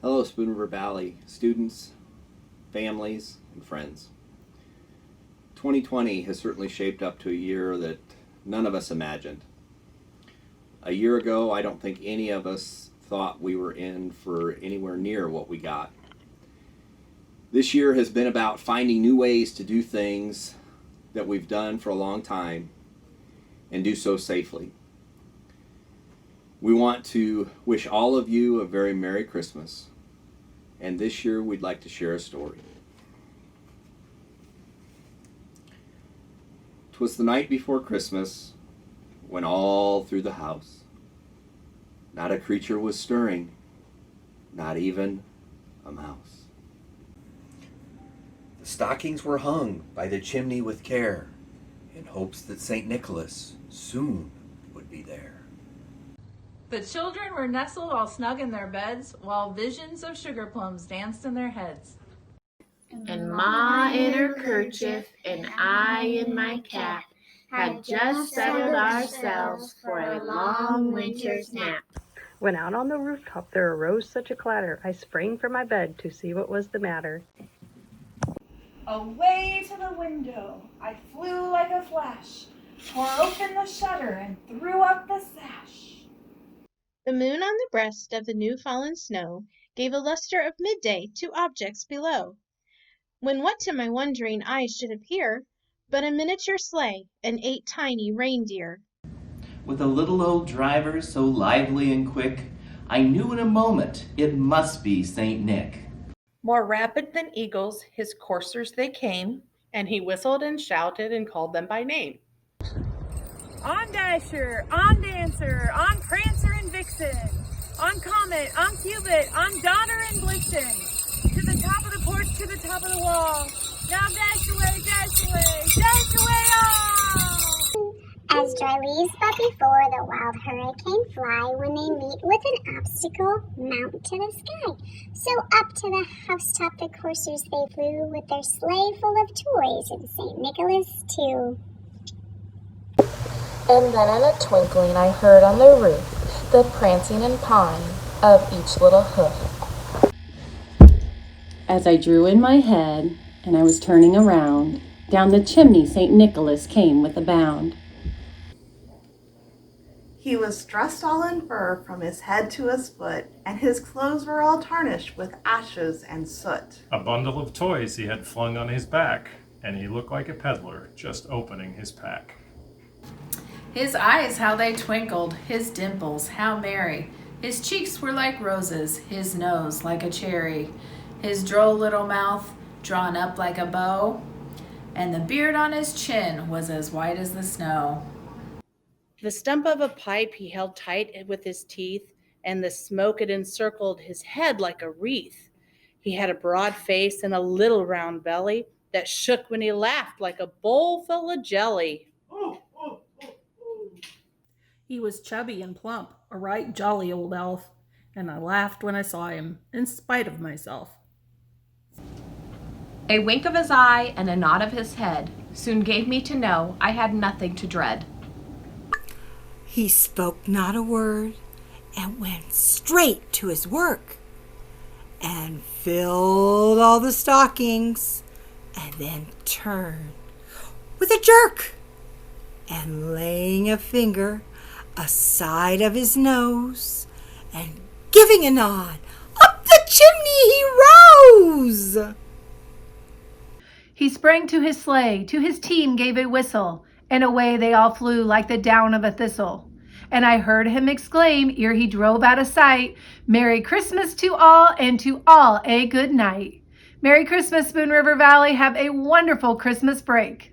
Hello, Spoon River Valley students, families, and friends. 2020 has certainly shaped up to a year that none of us imagined. A year ago, I don't think any of us thought we were in for anywhere near what we got. This year has been about finding new ways to do things that we've done for a long time and do so safely. We want to wish all of you a very Merry Christmas. And this year we'd like to share a story. 'Twas the night before Christmas, when all through the house not a creature was stirring, not even a mouse. The stockings were hung by the chimney with care, in hopes that St. Nicholas soon would be there. The children were nestled all snug in their beds, while visions of sugar plums danced in their heads. And Ma in her kerchief and I in my cap had just settled ourselves for a long winter's nap. When out on the rooftop there arose such a clatter, I sprang from my bed to see what was the matter. Away to the window I flew like a flash, tore open the shutter and threw up the sash. The moon on the breast of the new fallen snow gave a luster of midday to objects below, when what to my wondering eyes should appear but a miniature sleigh and 8 tiny reindeer. With a little old driver so lively and quick, I knew in a moment it must be Saint Nick. More rapid than eagles, his coursers they came, and he whistled and shouted and called them by name. On Dasher, on Dancer, on Prancer and Vixen, on Comet, on Cupid, on Donner and Blitzen, to the top of the porch, to the top of the wall. Now dash away all! As dry leaves but before the wild hurricane fly, when they meet with an obstacle, mount to the sky. So up to the housetop the coursers they flew, with their sleigh full of toys, and St. Nicholas too. And then in a twinkling I heard on the roof the prancing and pawing of each little hoof. As I drew in my head and I was turning around, down the chimney St. Nicholas came with a bound. He was dressed all in fur from his head to his foot, and his clothes were all tarnished with ashes and soot. A bundle of toys he had flung on his back, and he looked like a peddler just opening his pack. His eyes, how they twinkled, his dimples, how merry. His cheeks were like roses, his nose like a cherry. His droll little mouth drawn up like a bow, and the beard on his chin was as white as the snow. The stump of a pipe he held tight with his teeth, and the smoke it encircled his head like a wreath. He had a broad face and a little round belly that shook when he laughed like a bowl full of jelly. He was chubby and plump, a right jolly old elf, and I laughed when I saw him, in spite of myself. A wink of his eye and a nod of his head soon gave me to know I had nothing to dread. He spoke not a word and went straight to his work and filled all the stockings and then turned with a jerk and laying a finger aside of his nose and giving a nod, up the chimney he rose. He sprang to his sleigh, to his team gave a whistle, and away they all flew like the down of a thistle. And I heard him exclaim, ere he drove out of sight, Merry Christmas to all, and to all a good night. Merry Christmas, Spoon River Valley. Have a wonderful Christmas break.